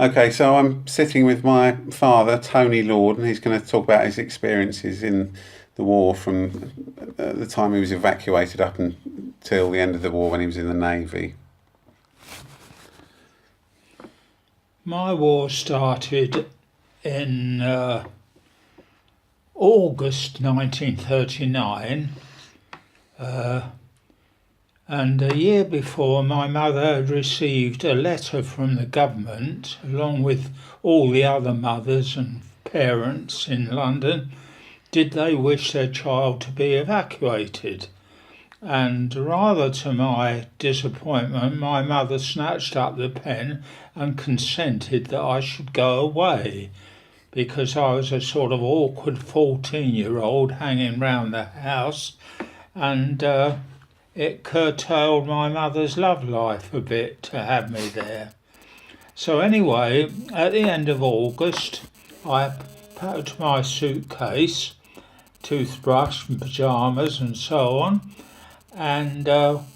Okay, so I'm sitting with my father, Tony Lord, and he's going to talk about his experiences in the war from the time he was evacuated up until the end of the war when he was in the Navy. My war started in August 1939, and a year before my mother had received a letter from the government, along with all the other mothers and parents in London, did they wish their child to be evacuated. And rather to my disappointment, my mother snatched up the pen and consented that I should go away, because I was a sort of awkward 14-year-old hanging round the house, and it curtailed my mother's love life a bit to have me there. So anyway, at the end of August, I packed my suitcase, toothbrush and pyjamas and so on, and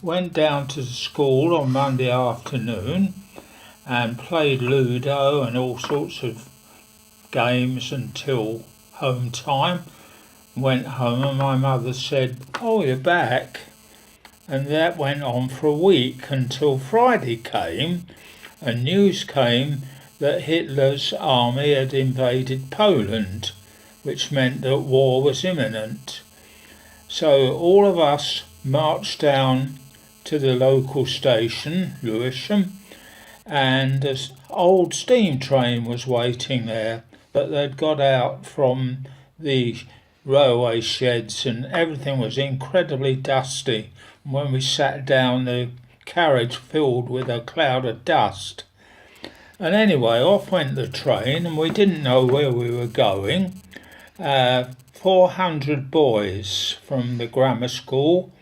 went down to the school on Monday afternoon and played Ludo and all sorts of games until home time. Went home and my mother said, "Oh, you're back." And that went on for a week until Friday came, and news came that Hitler's army had invaded Poland, which meant that war was imminent. So all of us marched down to the local station, Lewisham, and an old steam train was waiting there, but they'd got out from the railway sheds and everything was incredibly dusty. When we sat down, the carriage filled with a cloud of dust. And anyway, off went the train, and we didn't know where we were going. 400 boys from the grammar school,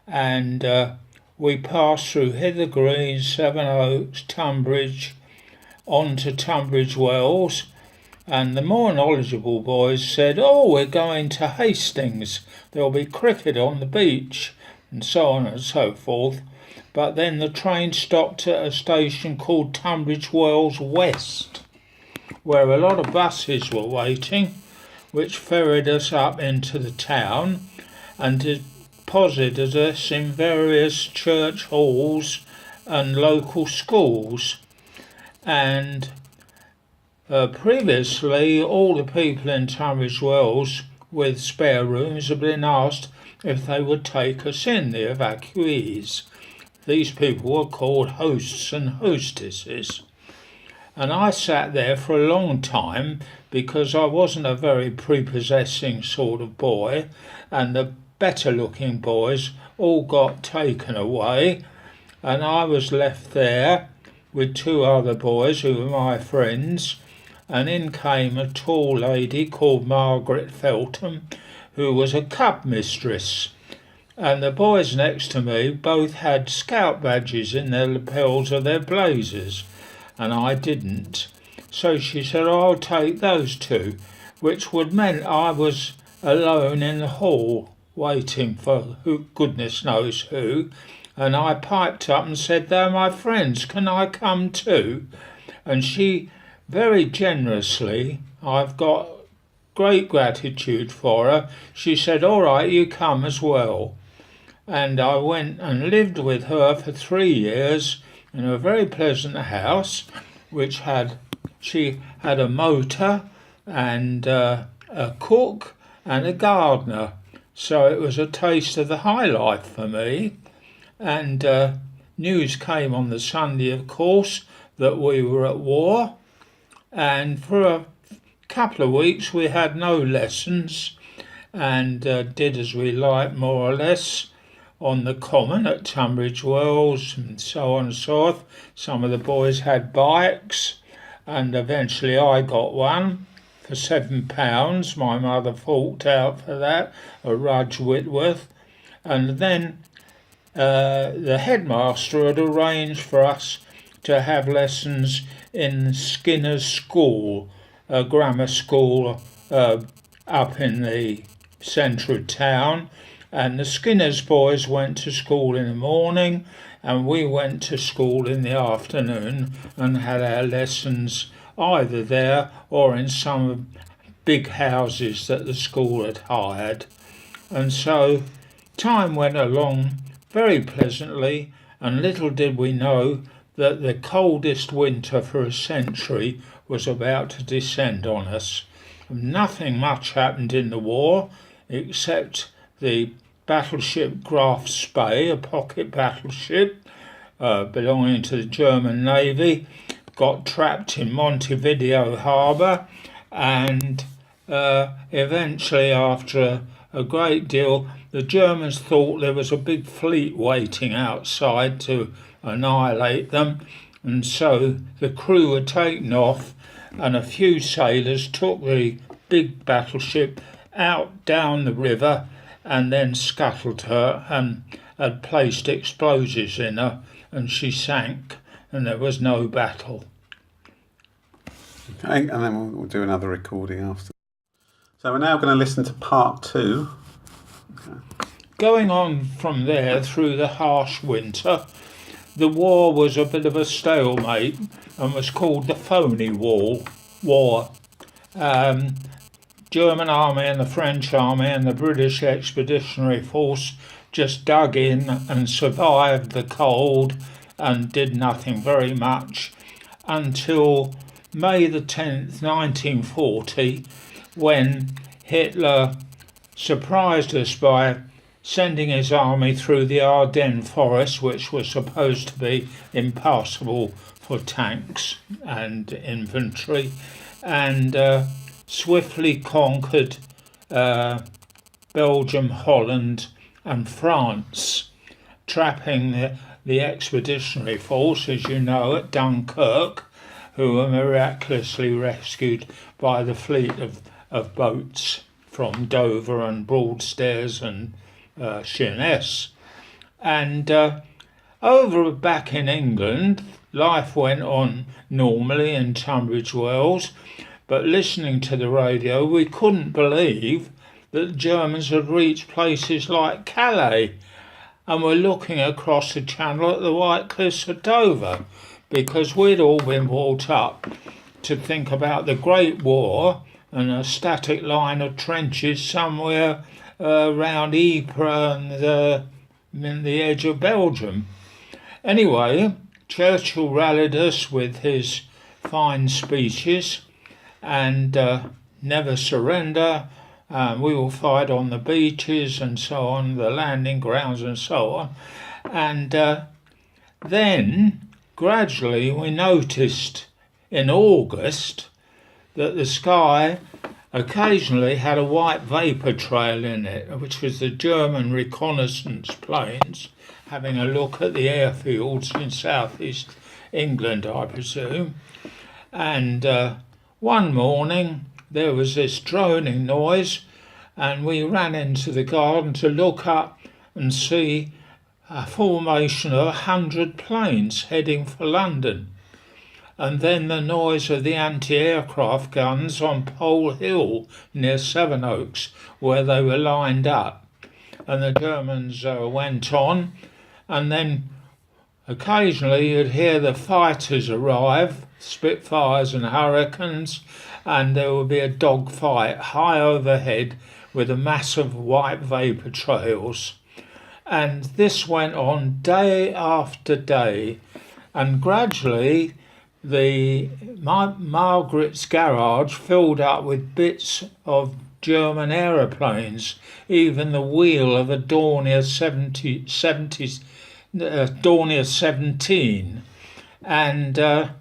and we passed through Hither Green, Sevenoaks, Tunbridge, on to Tunbridge Wells, and the more knowledgeable boys said, "Oh, we're going to Hastings, there'll be cricket on the beach," and so on and so forth. But then the train stopped at a station called Tunbridge Wells West, where a lot of buses were waiting, which ferried us up into the town and deposited us in various church halls and local schools. And previously, all the people in Tunbridge Wells with spare rooms had been asked if they would take us in, the evacuees. These people were called hosts and hostesses. And I sat there for a long time because I wasn't a very prepossessing sort of boy, and the better looking boys all got taken away, and I was left there with two other boys who were my friends, and in came a tall lady called Margaret Feltham, who was a cub mistress. And the boys next to me both had scout badges in their lapels of their blazers, and I didn't. So she said, "I'll take those two," which would mean I was alone in the hall waiting for who goodness knows who. And I piped up and said, "They're my friends, can I come too?" And she very generously, I've got great gratitude for her, she said, "All right, you come as well." And I went and lived with her for 3 years in a very pleasant house, which she had a motor and a cook and a gardener. So it was a taste of the high life for me. And news came on the Sunday, of course, that we were at war. And for a couple of weeks we had no lessons and did as we liked, more or less, on the common at Tunbridge Wells and so on and so forth. Some of the boys had bikes, and eventually I got one for £7. My mother forked out for that, a Rudge Whitworth. And then the headmaster had arranged for us to have lessons in Skinner's School, a grammar school up in the centre of town, And the Skinner's boys went to school in the morning, and we went to school in the afternoon and had our lessons either there or in some big houses that the school had hired. And so time went along very pleasantly, and little did we know that the coldest winter for a century was about to descend on us. Nothing much happened in the war, except the battleship Graf Spee, a pocket battleship belonging to the German Navy, got trapped in Montevideo harbour, and eventually, after a great deal, the Germans thought there was a big fleet waiting outside to annihilate them, and so the crew were taken off, and a few sailors took the big battleship out down the river and then scuttled her and had placed explosives in her, and she sank, and there was no battle. Okay, and then we'll do another recording after. So we're now going to listen to part 2. Okay. Going on from there through the harsh winter, the war was a bit of a stalemate and was called the phony war. German army and the French army and the British Expeditionary Force just dug in and survived the cold and did nothing very much until May the 10th, 1940, when Hitler surprised us by sending his army through the Ardennes forest, which was supposed to be impassable for tanks and infantry, and swiftly conquered Belgium, Holland and France, trapping the Expeditionary Force, as you know, at Dunkirk, who were miraculously rescued by the fleet of boats from Dover and Broadstairs and Sheerness. And over back in England, life went on normally in Tunbridge Wells, but listening to the radio, we couldn't believe that the Germans had reached places like Calais, and were looking across the channel at the White Cliffs of Dover, because we'd all been brought up to think about the Great War and a static line of trenches somewhere around Ypres and the edge of Belgium. Anyway, Churchill rallied us with his fine speeches and never surrender, we will fight on the beaches and so on, the landing grounds and so on. And then gradually we noticed in August that the sky occasionally had a white vapour trail in it, which was the German reconnaissance planes having a look at the airfields in southeast England, I presume. And one morning there was this droning noise, and we ran into the garden to look up and see a formation of 100 planes heading for London. And then the noise of the anti-aircraft guns on Pole Hill near Sevenoaks, where they were lined up. And the Germans went on, and then occasionally you'd hear the fighters arrive, Spitfires and Hurricanes, and there would be a dogfight high overhead with a massive white vapour trails. And this went on day after day, and gradually Margaret's garage filled up with bits of German aeroplanes, even the wheel of a Dornier 17. And there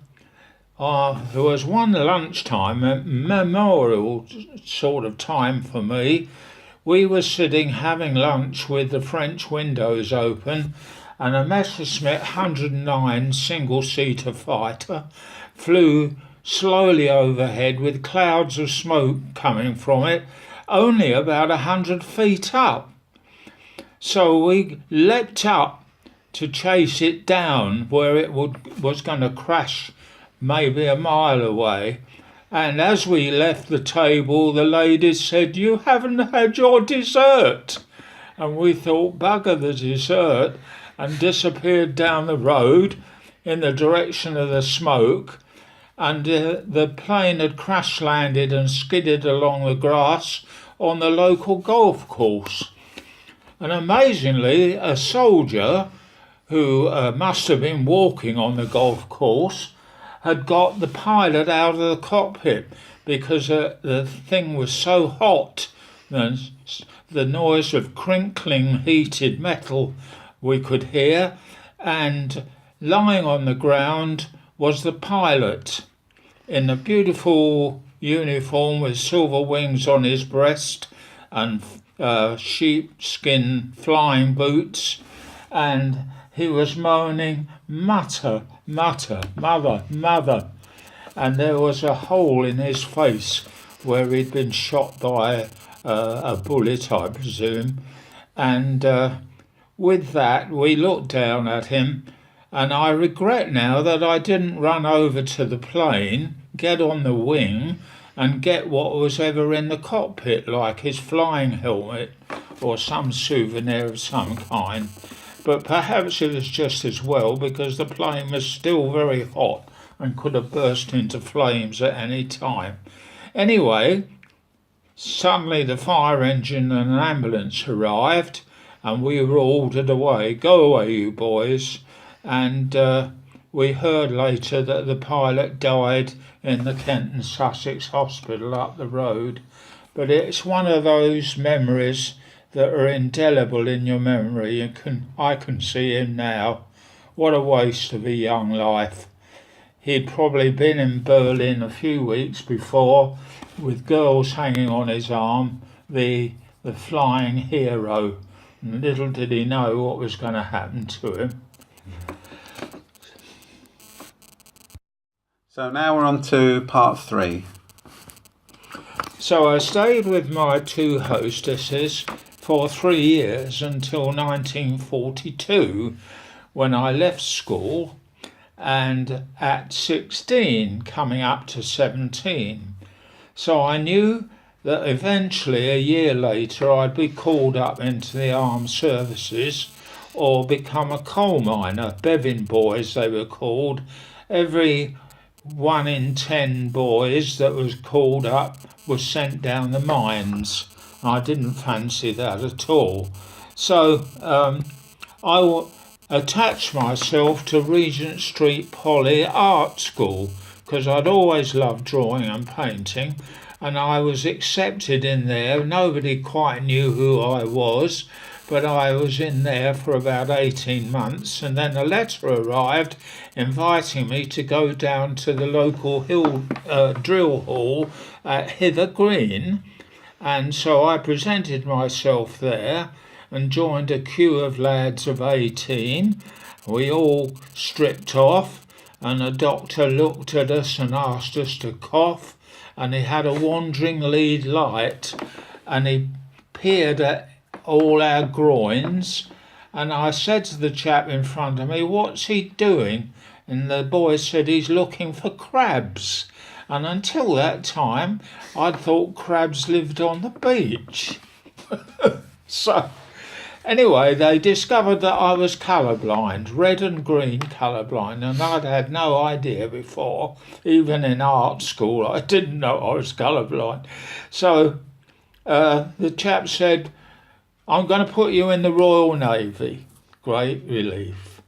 was one lunchtime, a memorial sort of time for me. We were sitting having lunch with the French windows open, and a Messerschmitt 109 single-seater fighter flew slowly overhead with clouds of smoke coming from it, only about 100 feet up. So we leapt up to chase it down where it was going to crash maybe a mile away. And as we left the table, the ladies said, "You haven't had your dessert." and we thought bugger the dessert and disappeared down the road in the direction of the smoke, and the plane had crash landed and skidded along the grass on the local golf course. And amazingly, a soldier who must have been walking on the golf course had got the pilot out of the cockpit because the thing was so hot, and the noise of crinkling heated metal we could hear, and lying on the ground was the pilot in a beautiful uniform with silver wings on his breast and sheepskin flying boots, and he was moaning, "Mutter, mutter, mother, mother," and there was a hole in his face where he'd been shot by a bullet, I presume. And with that, we looked down at him, and I regret now that I didn't run over to the plane, get on the wing, and get what was ever in the cockpit, like his flying helmet or some souvenir of some kind. But perhaps it was just as well, because the plane was still very hot and could have burst into flames at any time. Anyway, suddenly the fire engine and an ambulance arrived, and we were ordered away. "Go away, you boys." And we heard later that the pilot died in the Kent and Sussex Hospital up the road. But it's one of those memories that are indelible in your memory. I can see him now. What a waste of a young life. He'd probably been in Berlin a few weeks before with girls hanging on his arm, the flying hero. And little did he know what was going to happen to him. So now we're on to part 3. So I stayed with my two hostesses for 3 years until 1942, when I left school, and at 16, coming up to 17. So I knew that eventually, a year later, I'd be called up into the armed services or become a coal miner. Bevin boys, they were called. Every 1 in 10 boys that was called up was sent down the mines. I didn't fancy that at all. So I attached myself to Regent Street Poly Art School because I'd always loved drawing and painting, and I was accepted in there. Nobody quite knew who I was, but I was in there for about 18 months, and then a letter arrived inviting me to go down to the local drill hall at Hither Green, and so I presented myself there and joined a queue of lads of 18. We all stripped off, and the doctor looked at us and asked us to cough, and he had a wandering lead light, and he peered at all our groins, and I said to the chap in front of me, "What's he doing?" And the boy said, "He's looking for crabs." And until that time, I'd thought crabs lived on the beach. So, anyway, they discovered that I was colourblind, red and green colourblind, and I'd had no idea before. Even in art school, I didn't know I was colourblind. So the chap said, "I'm going to put you in the Royal Navy." Great relief.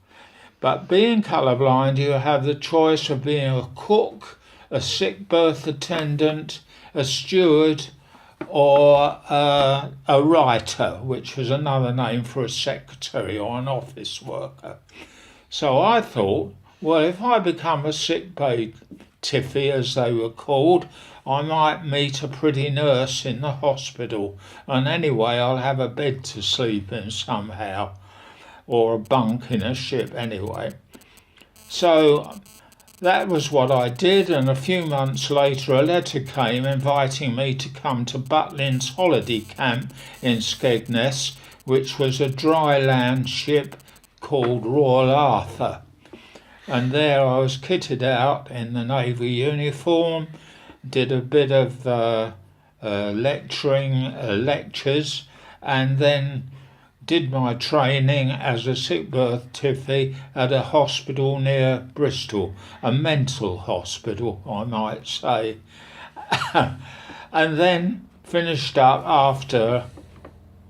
But being colourblind, you have the choice of being a cook, a sick berth attendant, a steward, or a writer, which was another name for a secretary or an office worker. So I thought, well, if I become a sick bay tiffy, as they were called, I might meet a pretty nurse in the hospital, and anyway I'll have a bed to sleep in somehow, or a bunk in a ship anyway. So that was what I did, and a few months later a letter came inviting me to come to Butlin's holiday camp in Skegness, which was a dry land ship called Royal Arthur. And there I was kitted out in the Navy uniform, did a bit of lectures, and then did my training as a sick birth tiffy at a hospital near Bristol, a mental hospital, I might say. And then finished up after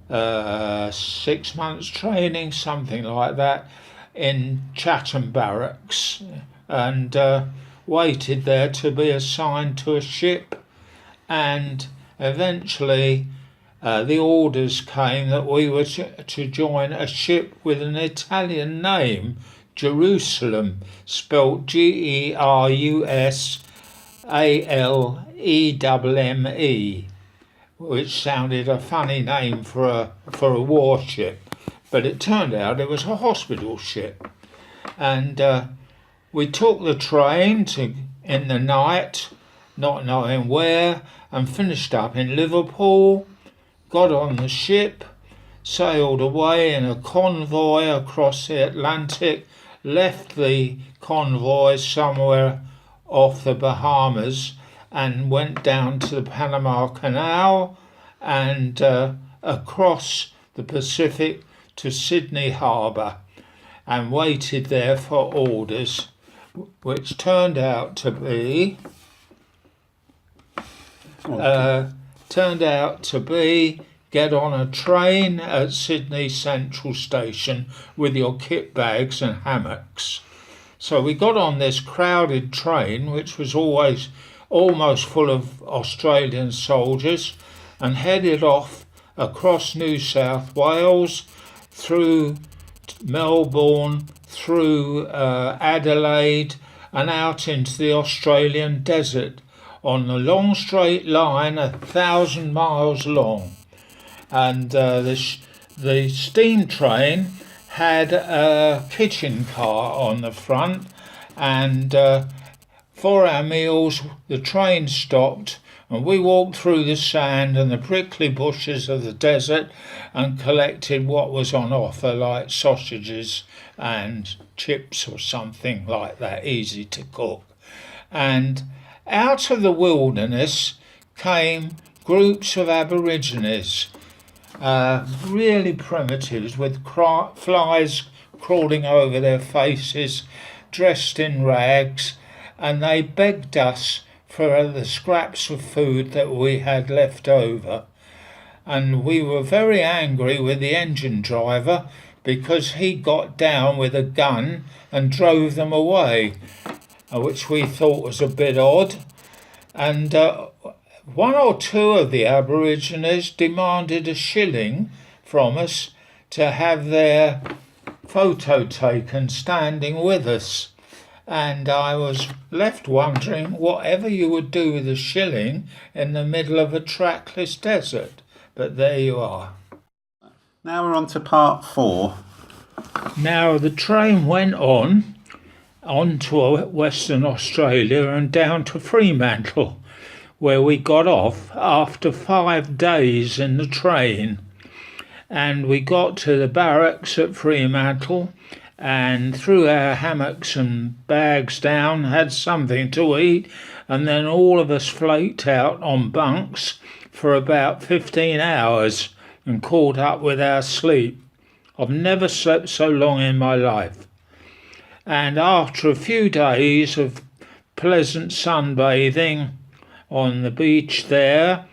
6 months training, something like that, in Chatham Barracks, and waited there to be assigned to a ship. And eventually the orders came that we were to join a ship with an Italian name, Jerusalem, spelt Gerusalemme, which sounded a funny name for a warship, but it turned out it was a hospital ship. And we took the train in the night, not knowing where, and finished up in Liverpool, got on the ship, sailed away in a convoy across the Atlantic, left the convoy somewhere off the Bahamas, and went down to the Panama Canal and across the Pacific to Sydney Harbour, and waited there for orders, which turned out to be get on a train at Sydney Central Station with your kit bags and hammocks. So we got on this crowded train, which was almost full of Australian soldiers, and headed off across New South Wales, through Melbourne, through Adelaide, and out into the Australian desert on a long straight line, 1,000 miles long. And the steam train had a kitchen car on the front, and for our meals the train stopped and we walked through the sand and the prickly bushes of the desert and collected what was on offer, like sausages and chips or something like that, easy to cook. And out of the wilderness came groups of Aborigines, really primitives, with flies crawling over their faces, dressed in rags, and they begged us for the scraps of food that we had left over. And we were very angry with the engine driver because he got down with a gun and drove them away, which we thought was a bit odd. And one or two of the Aborigines demanded $1 from us to have their photo taken standing with us. And I was left wondering whatever you would do with $1 in the middle of a trackless desert. But there you are. Now we're on to part 4. Now the train went on to Western Australia and down to Fremantle, where we got off after 5 days in the train. And we got to the barracks at Fremantle and threw our hammocks and bags down, had something to eat, and then all of us flaked out on bunks for about 15 hours and caught up with our sleep. I've never slept so long in my life. And after a few days of pleasant sunbathing on the beach there,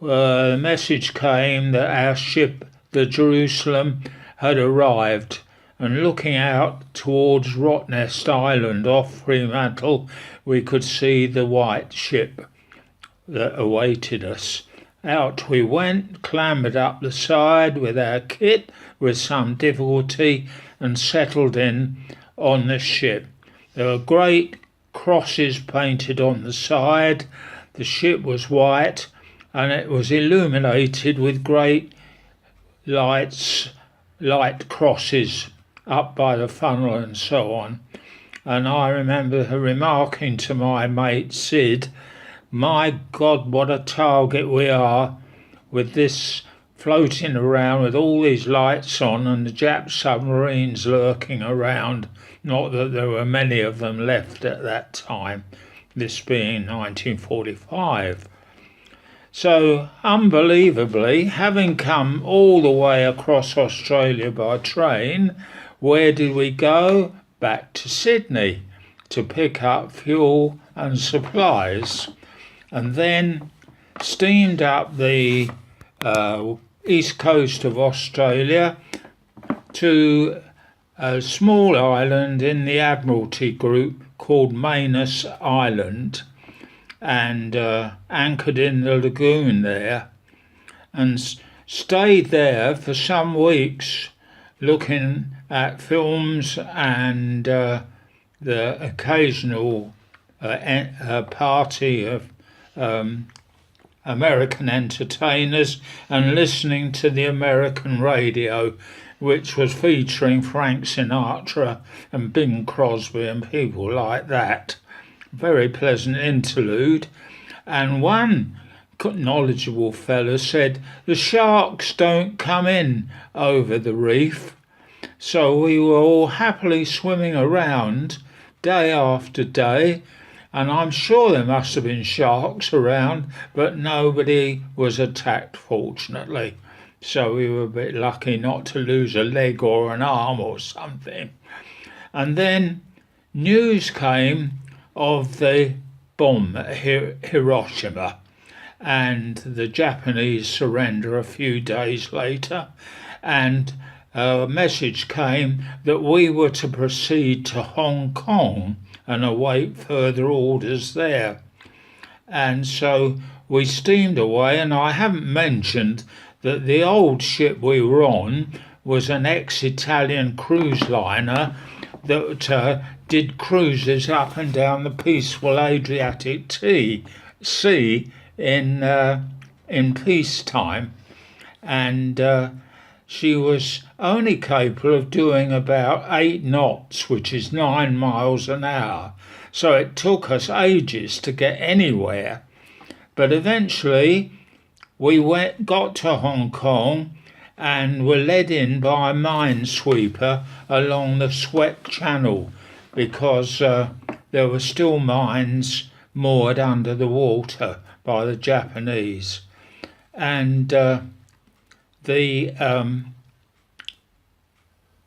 the message came that our ship, the Jerusalem, had arrived. And looking out towards Rottnest Island off Fremantle, we could see the white ship that awaited us. Out we went, clambered up the side with our kit with some difficulty, and settled in on the ship. There were great crosses painted on the side. The ship was white, and it was illuminated with great light crosses up by the funnel and so on. And I remember remarking to my mate Sid, "My God, what a target we are with this floating around with all these lights on and the Jap submarines lurking around." Not that there were many of them left at that time, this being 1945. So, unbelievably, having come all the way across Australia by train, where did we go? Back to Sydney to pick up fuel and supplies, and then steamed up the east coast of Australia to a small island in the Admiralty group called Manus Island, and anchored in the lagoon there, and stayed there for some weeks looking at films and the occasional party of American entertainers, and listening to the American radio, which was featuring Frank Sinatra and Bing Crosby and people like that. Very pleasant interlude. And one knowledgeable fellow said, the sharks don't come in over the reef. So we were all happily swimming around day after day, and I'm sure there must have been sharks around, but nobody was attacked, fortunately. So we were a bit lucky not to lose a leg or an arm or something. And then news came of the bomb at Hiroshima and the Japanese surrender a few days later, and a message came that we were to proceed to Hong Kong and await further orders there. And so we steamed away, and I haven't mentioned that the old ship we were on was an ex-Italian cruise liner that did cruises up and down the peaceful Adriatic Sea in peacetime, and she was only capable of doing about 8 knots, which is 9 miles an hour. So it took us ages to get anywhere. But eventually we got to Hong Kong and were led in by a minesweeper along the Sweat Channel, because there were still mines moored under the water by the Japanese. And the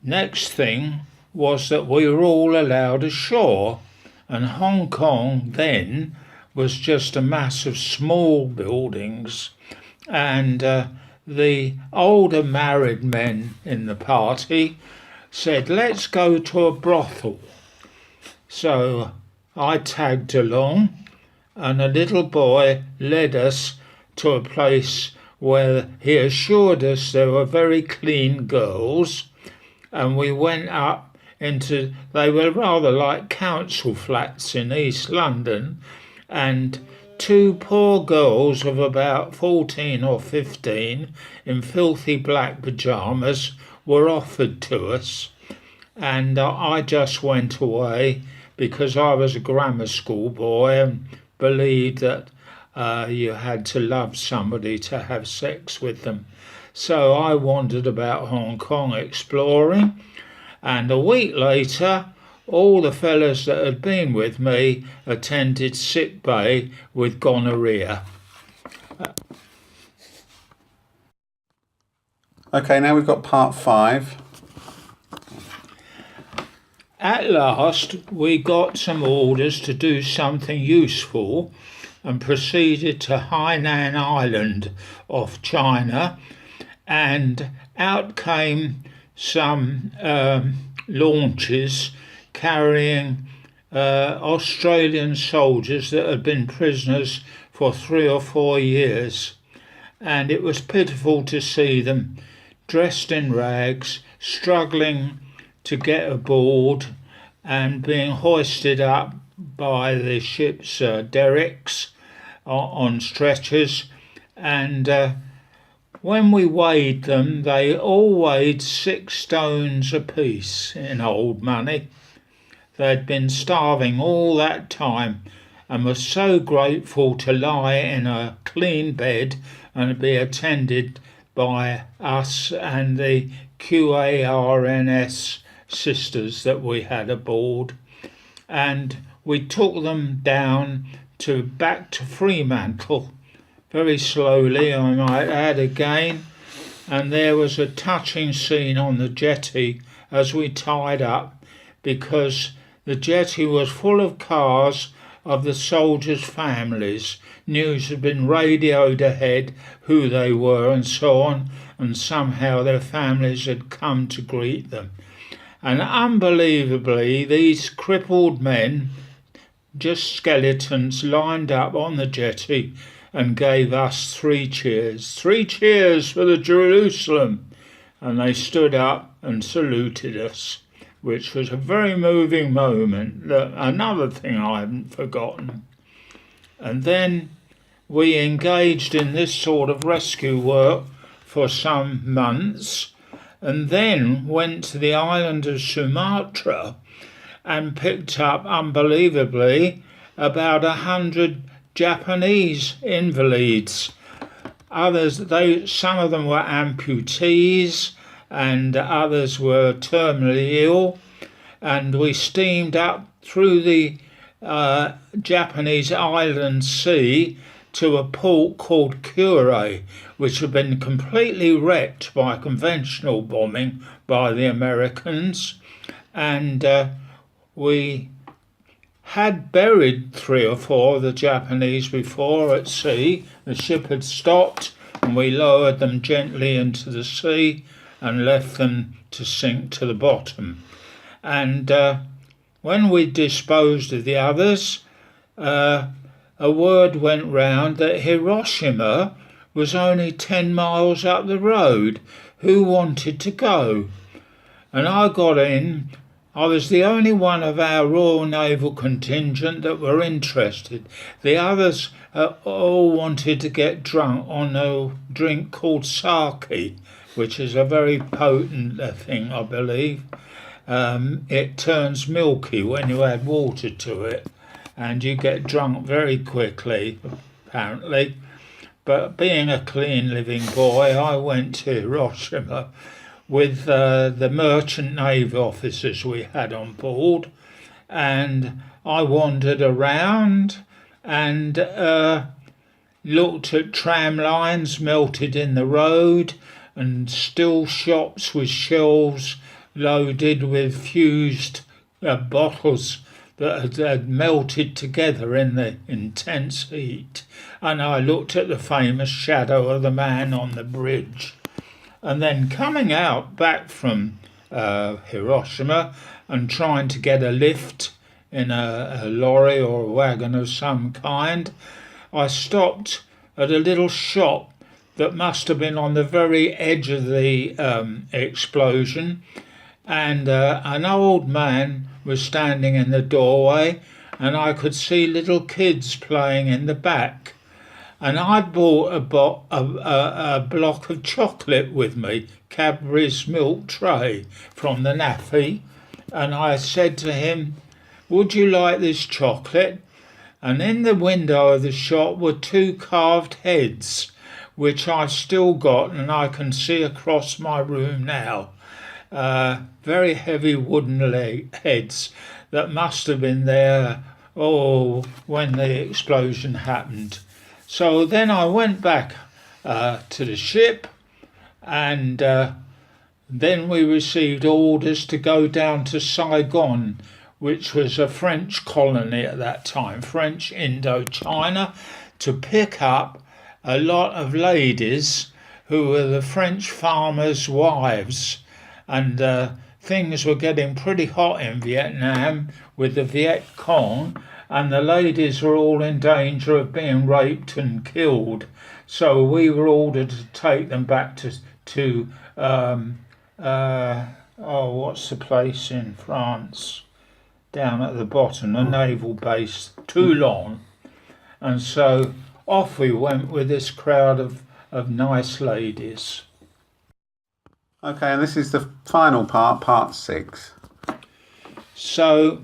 next thing was that we were all allowed ashore, and Hong Kong then was just a mass of small buildings, and the older married men in the party said, let's go to a brothel. So I tagged along, and a little boy led us to a place where he assured us there were very clean girls, and we went up into, they were rather like council flats in East London, and 2 poor girls of about 14 or 15 in filthy black pyjamas were offered to us, and I just went away because I was a grammar school boy and believed that you had to love somebody to have sex with them. So I wandered about Hong Kong exploring, and a week later all the fellas that had been with me attended sick bay with gonorrhea. Okay, now we've got part 5. At last we got some orders to do something useful and proceeded to Hainan Island off China, and out came some launches carrying Australian soldiers that had been prisoners for 3 or 4 years, and it was pitiful to see them dressed in rags, struggling to get aboard and being hoisted up by the ship's derricks on stretchers. And when we weighed them, they all weighed 6 stones apiece in old money. They'd been starving all that time and were so grateful to lie in a clean bed and be attended by us and the QARNS sisters that we had aboard. And we took them down back to Fremantle, very slowly, I might add again, and there was a touching scene on the jetty as we tied up, because the jetty was full of cars of the soldiers' families. News had been radioed ahead who they were and so on, and somehow their families had come to greet them. And unbelievably, these crippled men, just skeletons, lined up on the jetty and gave us 3 cheers. 3 cheers for the Jerusalem! And they stood up and saluted us, which was a very moving moment. Another thing I haven't forgotten. And then we engaged in this sort of rescue work for some months, and then went to the island of Sumatra and picked up, unbelievably, about 100 Japanese invalids. Some of them were amputees, and others were terminally ill, and we steamed up through the Japanese island sea to a port called Kure, which had been completely wrecked by conventional bombing by the Americans, and we had buried 3 or 4 of the Japanese before at sea. The ship had stopped, and we lowered them gently into the sea and left them to sink to the bottom. And when we disposed of the others, a word went round that Hiroshima was only 10 miles up the road. Who wanted to go? And I got in. I was the only one of our Royal Naval contingent that were interested. The others all wanted to get drunk on a drink called sake, which is a very potent thing, I believe. It turns milky when you add water to it, and you get drunk very quickly, apparently. But being a clean living boy, I went to Hiroshima with the merchant navy officers we had on board, and I wandered around and looked at tram lines melted in the road, and still shops with shelves loaded with fused bottles that had melted together in the intense heat. And I looked at the famous shadow of the man on the bridge. And then coming out back from Hiroshima and trying to get a lift in a lorry or a wagon of some kind, I stopped at a little shop that must have been on the very edge of the explosion, and an old man was standing in the doorway, and I could see little kids playing in the back. And I'd bought a block of chocolate with me, Cadbury's milk tray from the naffy, and I said to him, "Would you like this chocolate?" And in the window of the shop were 2 carved heads, which I've still got, and I can see across my room now. Very heavy wooden heads that must have been there when the explosion happened. So then I went back to the ship, and then we received orders to go down to Saigon, which was a French colony at that time, French Indochina, to pick up a lot of ladies who were the French farmers' wives. And things were getting pretty hot in Vietnam with the Viet Cong, and the ladies were all in danger of being raped and killed. So we were ordered to take them back to what's the place in France? Down at the bottom, a naval base, Toulon. And so off we went with this crowd of nice ladies. Okay, and this is the final part 6. So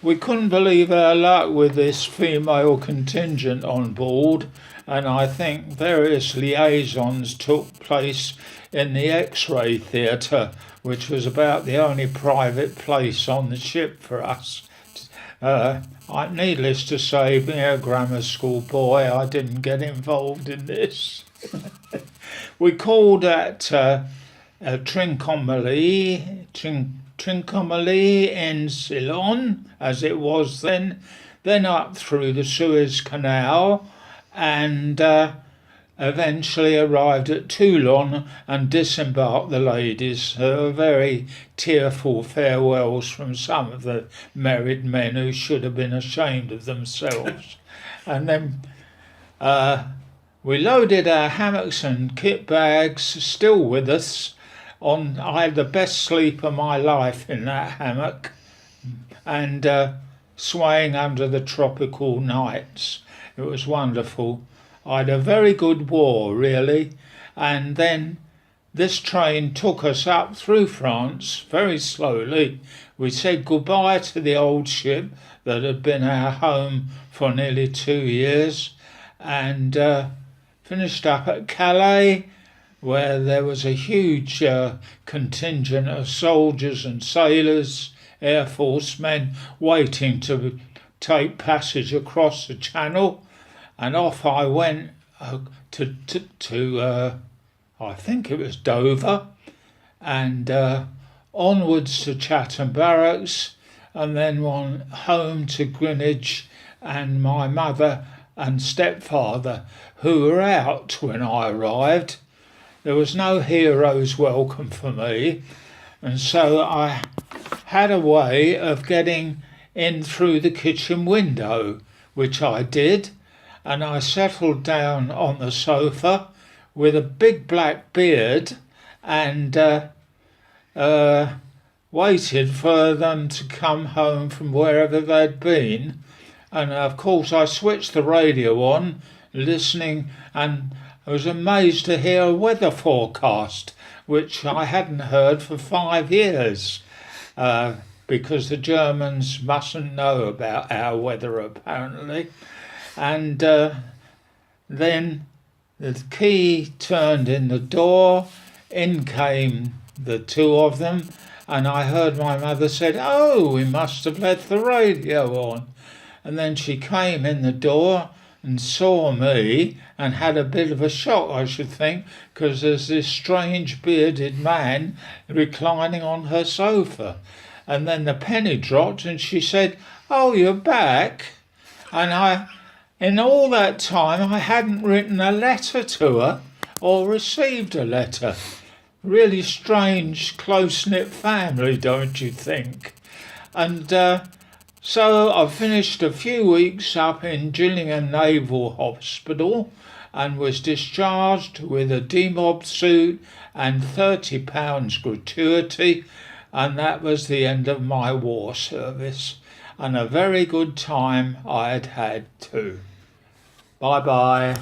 we couldn't believe our luck with this female contingent on board, and I think various liaisons took place in the X-ray theatre, which was about the only private place on the ship for us. Needless to say, being a grammar school boy, I didn't get involved in this. We called at Trincomalee in Ceylon, as it was then up through the Suez Canal, and eventually arrived at Toulon and disembarked the ladies. There were very tearful farewells from some of the married men who should have been ashamed of themselves. And then we loaded our hammocks and kit bags, still with us. I had the best sleep of my life in that hammock, and swaying under the tropical nights. It was wonderful. I had a very good war, really. And then this train took us up through France very slowly. We said goodbye to the old ship that had been our home for nearly 2 years, and finished up at Calais, where there was a huge contingent of soldiers and sailors, Air Force men, waiting to take passage across the Channel. And off I went to I think it was Dover, and onwards to Chatham Barracks, and then on home to Greenwich, and my mother and stepfather, who were out when I arrived. There was no hero's welcome for me, and so I had a way of getting in through the kitchen window, which I did, and I settled down on the sofa with a big black beard and waited for them to come home from wherever they'd been. And of course I switched the radio on, listening, and I was amazed to hear a weather forecast, which I hadn't heard for 5 years, because the Germans mustn't know about our weather, apparently. And then the key turned in the door, in came the two of them, and I heard my mother said, "Oh, we must have left the radio on." And then she came in the door and saw me and had a bit of a shock, I should think, because there's this strange bearded man reclining on her sofa. And then the penny dropped and she said, "Oh, you're back." And in all that time, I hadn't written a letter to her or received a letter. Really strange, close-knit family, don't you think? And so I finished a few weeks up in Gillingham Naval Hospital and was discharged with a demob suit and £30 gratuity, and that was the end of my war service. And a very good time I had too. Bye-bye.